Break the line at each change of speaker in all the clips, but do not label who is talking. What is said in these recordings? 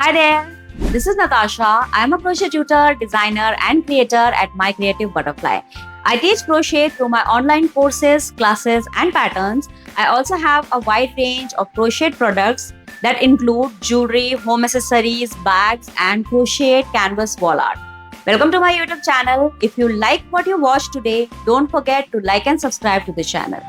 Hi there, this is Natasha. I am a crochet tutor, designer, and creator at My Creative Butterfly. I teach crochet through my online courses, classes, and patterns. I also have a wide range of crochet products that include jewelry, home accessories, bags, and crocheted canvas wall art. Welcome to my YouTube channel. If you like what you watched today, don't forget to like and subscribe to the channel.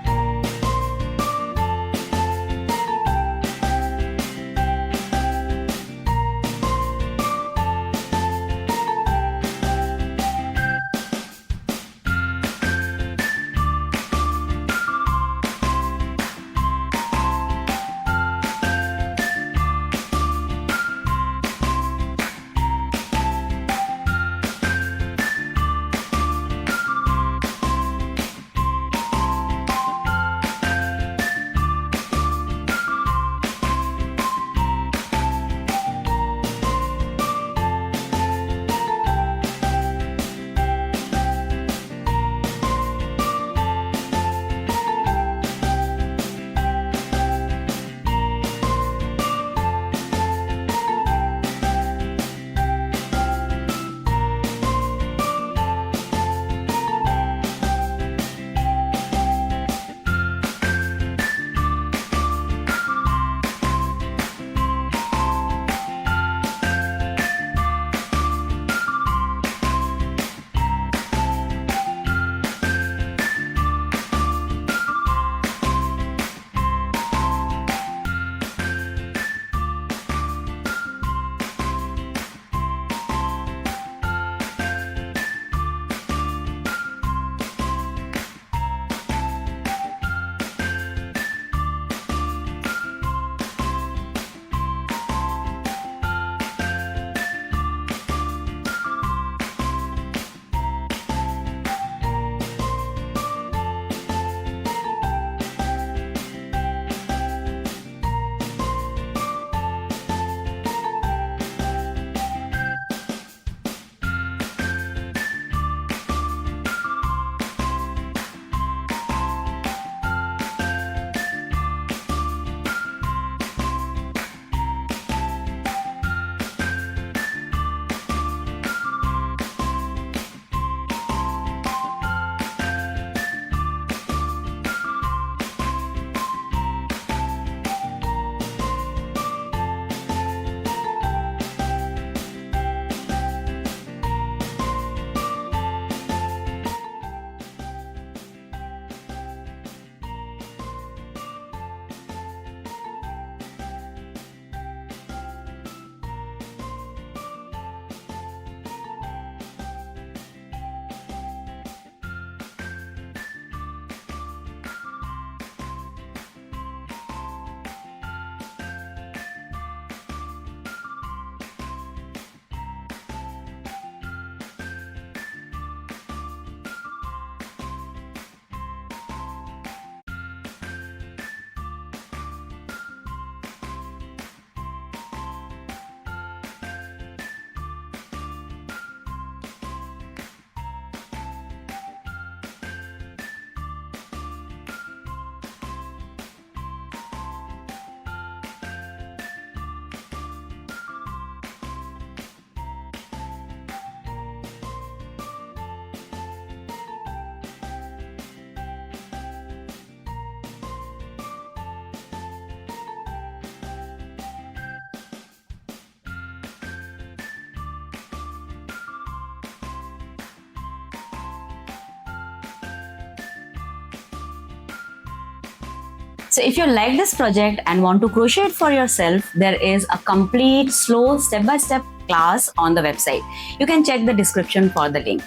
So if you like this project and want to crochet it for yourself, there is a complete slow step-by-step class on the website. You can check the description for the link.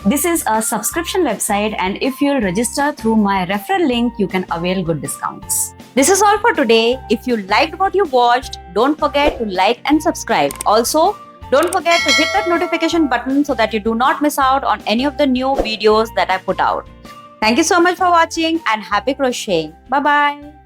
This is a subscription website, and if you'll register through my referral link, you can avail good discounts. This is all for today. If you liked what you watched, don't forget to like and subscribe. Also, don't forget to hit that notification button so that you do not miss out on any of the new videos that I put out. Thank you so much for watching and happy crocheting. Bye-bye.